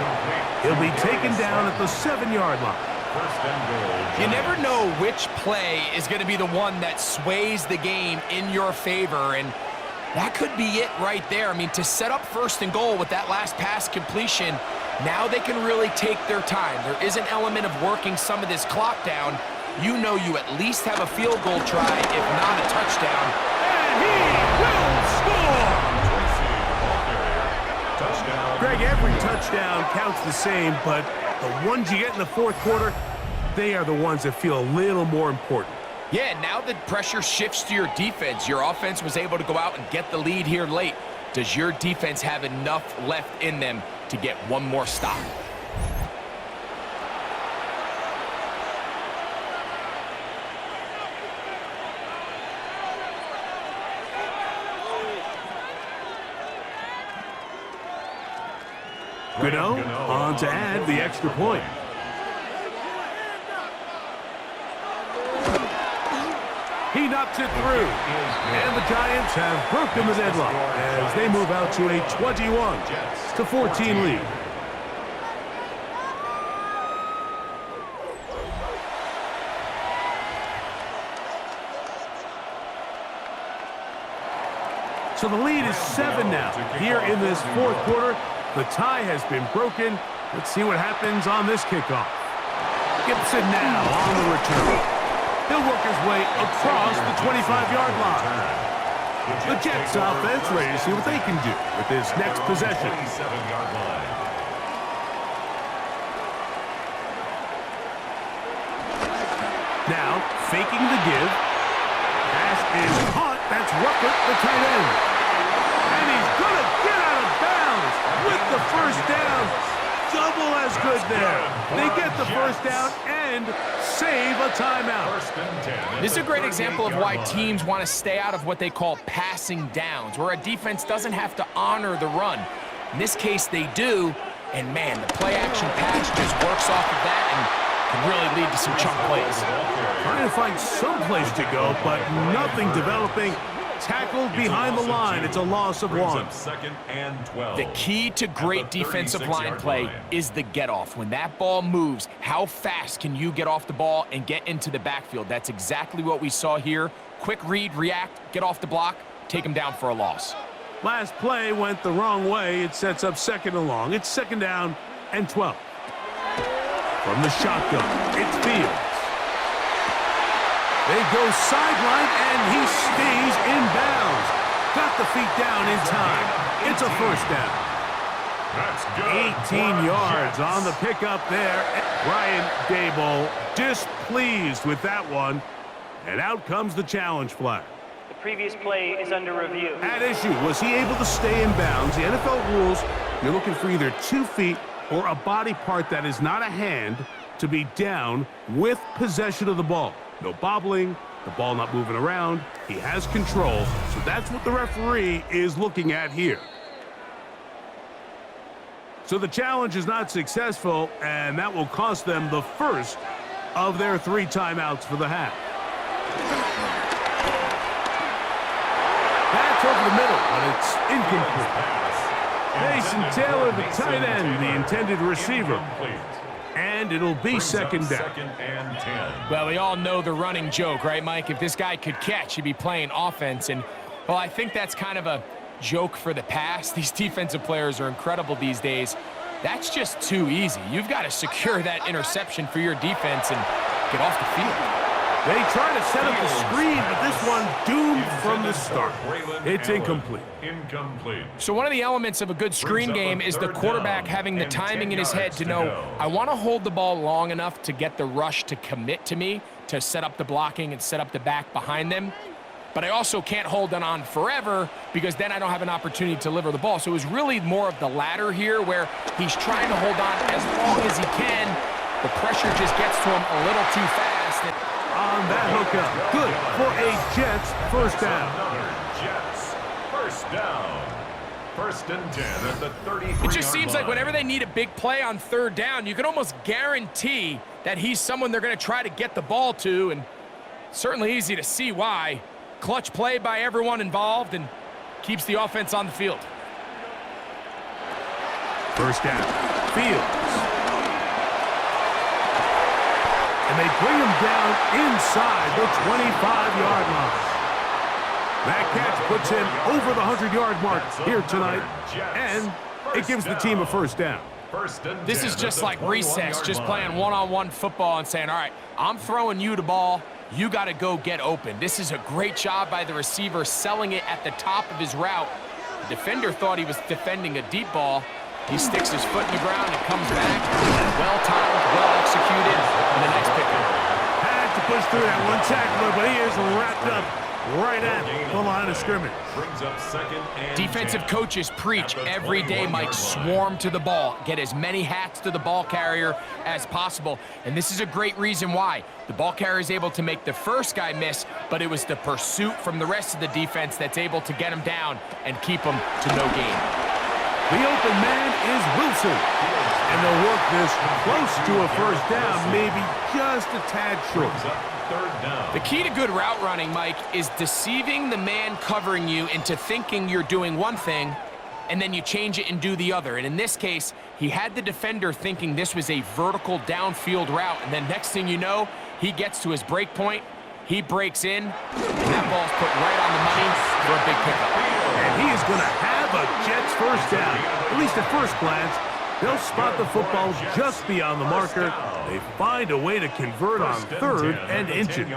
He'll be taken down at the 7-yard line. First and goal. You never know which play is going to be the one that sways the game in your favor, and that could be it right there. I mean, to set up first and goal with that last pass completion, now they can really take their time. There is an element of working some of this clock down. You know you at least have a field goal try, if not a touchdown. And he will score! Touchdown. Greg, every touchdown counts the same, but the ones you get in the fourth quarter, they are the ones that feel a little more important. Yeah, now the pressure shifts to your defense. Your offense was able to go out and get the lead here late. Does your defense have enough left in them to get one more stop? Gano on to add the extra point. He knocks it through. And the Giants have broken the deadlock as they move out to a 21-14 lead. So the lead is 7 now here in this fourth quarter. The tie has been broken. Let's see what happens on this kickoff. Gibson now on the return. He'll work his way across the 25-yard line. The Jets offense ready to see what they can do with this next possession. Now, faking the give. Pass is caught. That's Rucker, the tight end. And he's going to get out of bounds with the first down. Double as good there. They get the first down and save a timeout. This is a great example of why teams want to stay out of what they call passing downs, where a defense doesn't have to honor the run. In this case, they do. And, man, the play-action pass just works off of that and can really lead to some chunk plays. Trying to find some place to go, but nothing developing. Tackled behind the line. It's a loss of 1. Second and 12. The key to great defensive line play is the get-off. When that ball moves, how fast can you get off the ball and get into the backfield? That's exactly what we saw here. Quick read, react, get off the block, take him down for a loss. Last play went the wrong way. It sets up second and long. It's second down and 12. From the shotgun, it's Fields. They go sideline, and he stays in bounds. Got the feet down in time. It's a first down. That's good. 18 yards on the pickup there. Ryan Dable displeased with that one. And out comes the challenge flag. The previous play is under review. At issue, was he able to stay in bounds? The NFL rules, you're looking for either 2 feet or a body part that is not a hand to be down with possession of the ball. No bobbling, the ball not moving around. He has control, so that's what the referee is looking at here. So the challenge is not successful, and that will cost them the first of their 3 timeouts for the half. That's over the middle, but it's incomplete. Mason Taylor, the tight end, the intended receiver. And it'll be second down. Second and 10. Well, we all know the running joke, right, Mike? If this guy could catch, he'd be playing offense. And, well, I think that's kind of a joke for the past. These defensive players are incredible these days. That's just too easy. You've got to secure that interception for your defense and get off the field. They try to set up the screen, but this one doomed from the start. It's incomplete. So one of the elements of a good screen game is the quarterback having the timing in his head to know, I want to hold the ball long enough to get the rush to commit to me, to set up the blocking and set up the back behind them. But I also can't hold it on forever because then I don't have an opportunity to deliver the ball. So it was really more of the latter here where he's trying to hold on as long as he can. The pressure just gets to him a little too fast. On that hookup, good for a Jets first down. Jets first down. First and 10 at the 33-yard It just seems like whenever they need a big play on third down, you can almost guarantee that he's someone they're going to try to get the ball to, and certainly easy to see why. Clutch play by everyone involved and keeps the offense on the field. First down, Fields. And they bring him down inside the 25-yard line. That catch puts him over the 100-yard mark here tonight, and it gives the team a first down. This is just like recess, just playing one-on-one football and saying, all right, I'm throwing you the ball. You got to go get open. This is a great job by the receiver selling it at the top of his route. The defender thought he was defending a deep ball. He sticks his foot in the ground and comes back. Well-timed, well-executed, and the next pickup. Had to push through that one tackler, but he is wrapped up right at the line of scrimmage. Brings up second and Defensive 10. coaches preach every day, Mike, swarm to the ball. Get as many hats to the ball carrier as possible. And this is a great reason why. The ball carrier is able to make the first guy miss, but it was the pursuit from the rest of the defense that's able to get him down and keep him to no gain. The open man is Wilson. And they'll work this close to a first down, maybe just a tad short. Third down. The key to good route running, Mike, is deceiving the man covering you into thinking you're doing one thing, and then you change it and do the other. And in this case, he had the defender thinking this was a vertical downfield route, and then next thing you know, he gets to his break point, he breaks in, and that ball's put right on the money for a big pickup. And he is going to have have a Jets first down. At least at first glance, they'll spot the football just beyond the marker. They find a way to convert on 3rd and inches.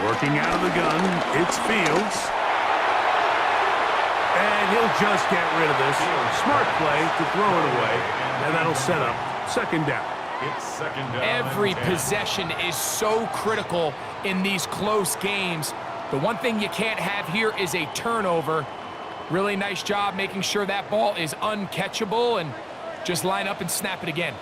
Working out of the gun, it's Fields. And he'll just get rid of this. Smart play to throw it away, and that'll set up 2nd down. It's 2nd down. Every possession is so critical in these close games. The one thing you can't have here is a turnover. Really nice job making sure that ball is uncatchable, and just line up and snap it again.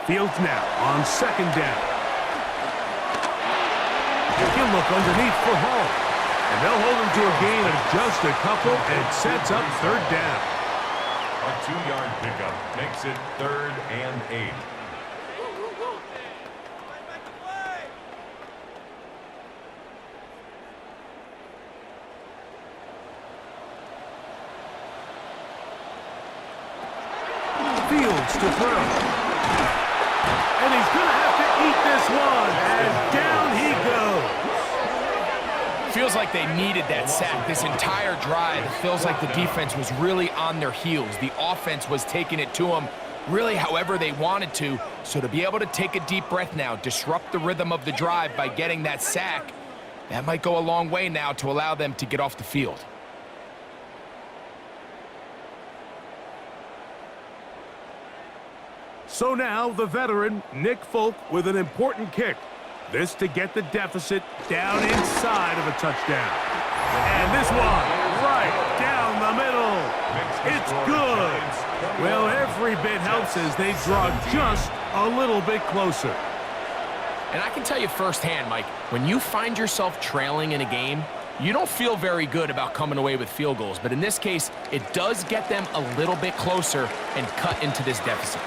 Fields now on 2nd down. He'll look underneath for Hall. And they'll hold him to a gain of just a couple and sets up 3rd down. A 2-yard pickup makes it 3rd and 8. Fields to throw. And he's going to have to eat this one, and down he goes. Feels like they needed that sack this entire drive. It feels like the defense was really on their heels. The offense was taking it to them really however they wanted to. So to be able to take a deep breath now, disrupt the rhythm of the drive by getting that sack, that might go a long way now to allow them to get off the field. So now the veteran, Nick Folk, with an important kick. This to get the deficit down inside of a touchdown. And this one, right down the middle. It's good. Well, every bit helps as they draw just a little bit closer. And I can tell you firsthand, Mike, when you find yourself trailing in a game, you don't feel very good about coming away with field goals. But in this case, it does get them a little bit closer and cut into this deficit.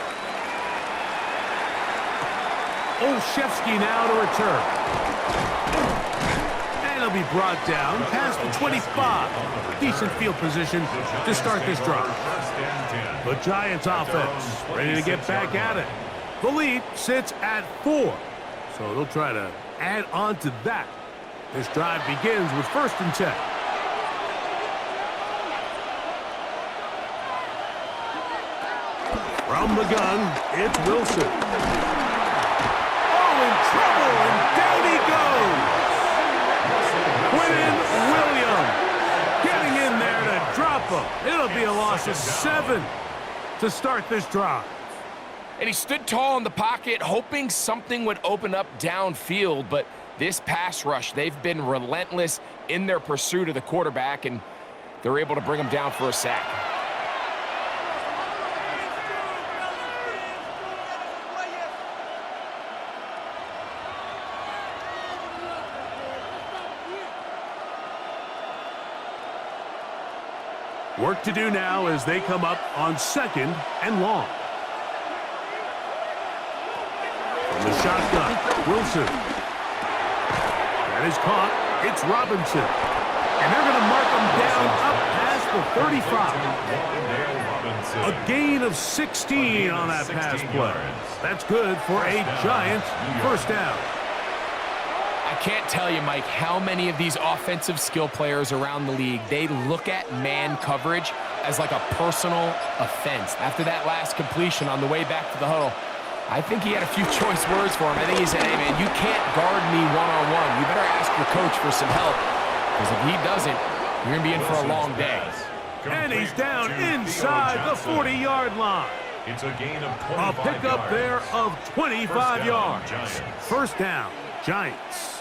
Olszewski now to return. And he'll be brought down past the 25. Decent field position to start this drive. The Giants offense ready to get back at it. The lead sits at 4. So they'll try to add on to that. This drive begins with 1st and 10. From the gun, it's Wilson. In trouble, and down he goes. Quinton Williams getting in there to drop him. It'll be a loss of 7 to start this drive. And he stood tall in the pocket, hoping something would open up downfield, but this pass rush, they've been relentless in their pursuit of the quarterback, and they're able to bring him down for a sack. Work to do now as they come up on 2nd and long. From the shotgun, Wilson. That is caught. It's Robinson. And they're going to mark him down up past the 35. A gain of 16 on that pass play. That's good for a Giants first down. I can't tell you, Mike, how many of these offensive skill players around the league, they look at man coverage as like a personal offense. After that last completion on the way back to the huddle, I think he had a few choice words for him. I think he said, hey, man, you can't guard me one-on-one. You better ask your coach for some help, because if he doesn't, you're going to be in for a long day. And he's down inside the 40-yard line. It's a gain of 25 A pickup yards. there of 25 yards. Giants. First down, Giants.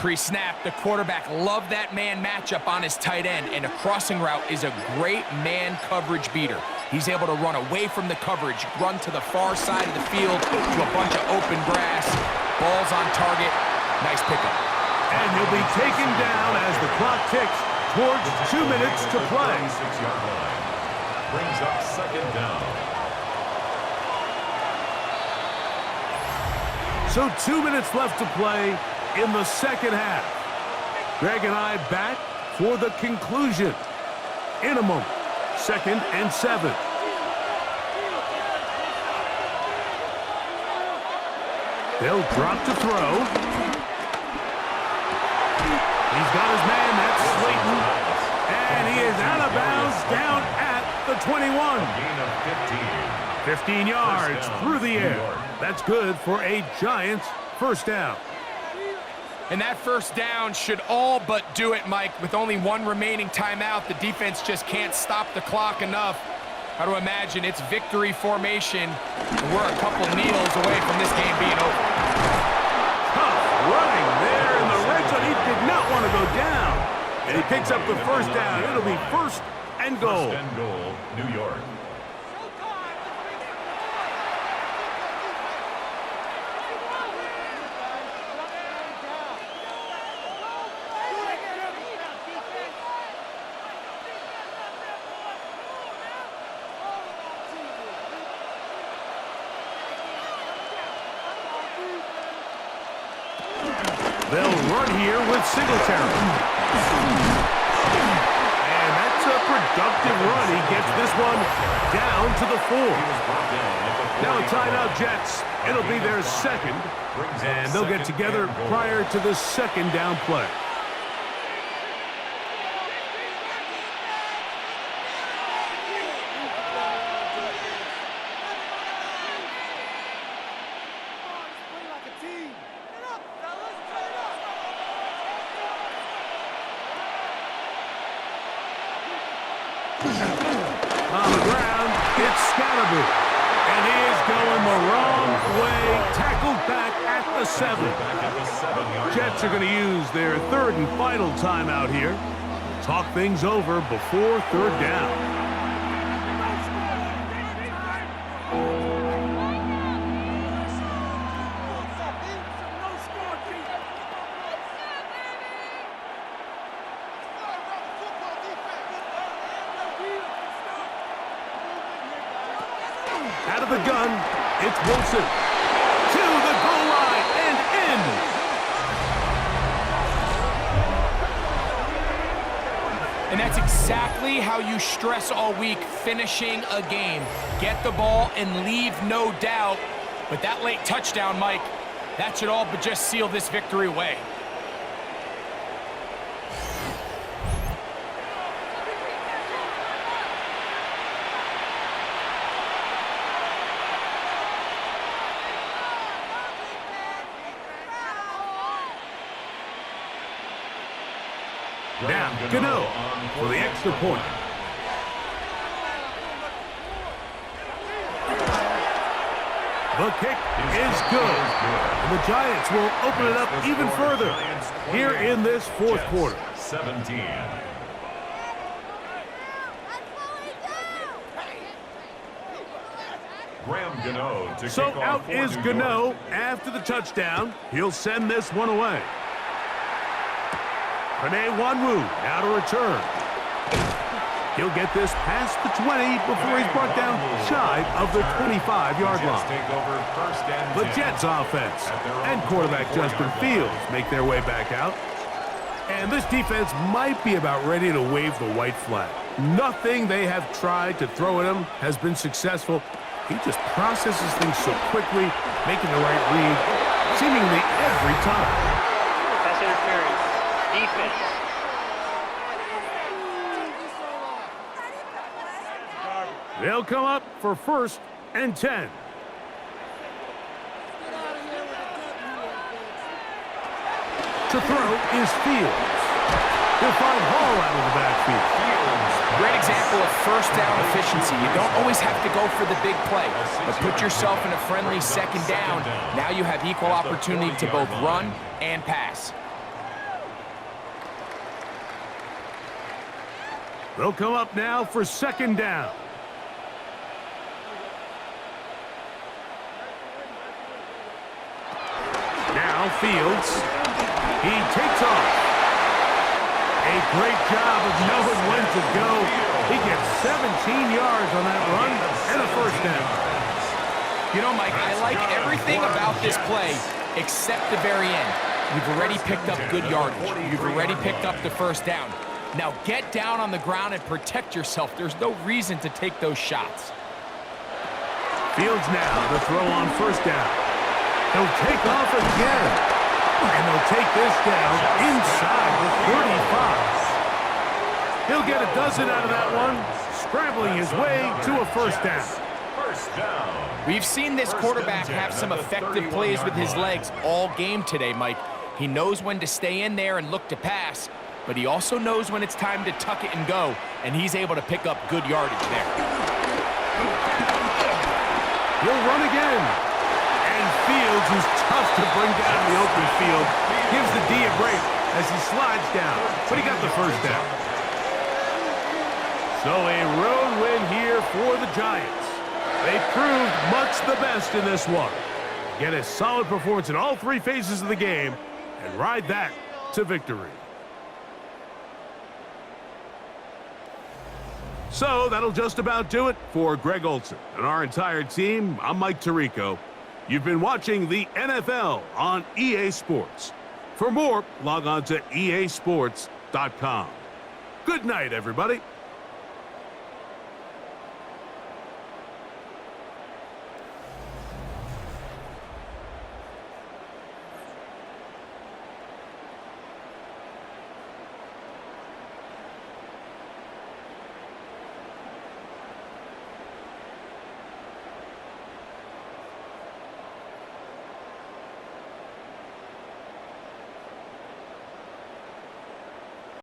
Pre-snap, the quarterback loved that man matchup on his tight end, and a crossing route is a great man coverage beater. He's able to run away from the coverage, run to the far side of the field to a bunch of open grass. Ball's on target. Nice pickup. And he'll be taken down as the clock ticks towards 2 minutes to play. 26-yard line. Brings up 2nd down. So 2 minutes left to play in the second half. Greg and I back for the conclusion. In a moment, 2nd and 7. They'll drop to throw. He's got his man, that's Slayton. And he is out of bounds down at the 21. Gain of 15 yards through the air. That's good for a Giants first down. And that first down should all but do it, Mike. With only one remaining timeout, the defense just can't stop the clock enough. Got to imagine it's victory formation. And we're a couple kneels away from this game being over. Tough running there in the red zone. He did not want to go down. And he picks up the first down. It'll be 1st and goal. 1st and goal, New York. They'll run here with Singletary. And that's a productive run. He gets this one down to the 4. Now a timeout, Jets. It'll be their 2nd. And they'll get together prior to the 2nd down play. On the ground, it's Scalaboo. And he is going the wrong way. Tackled back at the 7. Jets are going to use their 3rd and final timeout here. Talk things over before 3rd down. Out of the gun, it's Wilson. To the goal line and in. And that's exactly how you stress all week, finishing a game. Get the ball and leave no doubt. But that late touchdown, Mike, that should all but just seal this victory away. Now, Gano for the extra point. The kick is good. And the Giants will open it up even further here in this 4th quarter. 17. So out is Gano after the touchdown. He'll send this one away. Panay Wanwu now to return. He'll get this past the 20 before he's brought down shy of the 25-yard line. The Jets offense and quarterback Justin Fields make their way back out. And this defense might be about ready to wave the white flag. Nothing they have tried to throw at him has been successful. He just processes things so quickly, making the right read seemingly every time. Pass interference. Defense. They'll come up for 1st and 10. To throw is Fields. He'll find Hall out of the backfield. Great example of first down efficiency. You don't always have to go for the big play, but put yourself in a friendly 2nd down. Now you have equal opportunity to both run and pass. They'll come up now for 2nd down. Now Fields. He takes off. A great job of knowing when to go. He gets 17 yards on that run and a 1st down. You know, Mike, I like everything about this play except the very end. You've already picked up good yardage. You've already picked up the 1st down. Now get down on the ground and protect yourself. There's no reason to take those shots. Fields now to throw on first down. He'll take off again. And they'll take this down inside the 35. He'll get a dozen out of that one, scrambling his way to a first down. We've seen this quarterback have some effective plays with his legs all game today, Mike. He knows when to stay in there and look to pass, but he also knows when it's time to tuck it and go, and he's able to pick up good yardage there. He'll run again. And Fields, who's tough to bring down in the open field, gives the D a break as he slides down, but he got the first down. So a road win here for the Giants. They proved much the best in this one. Get a solid performance in all three phases of the game and ride that to victory. So that'll just about do it for Greg Olson and our entire team. I'm Mike Tirico. You've been watching the NFL on EA Sports. For more, log on to easports.com. Good night, everybody.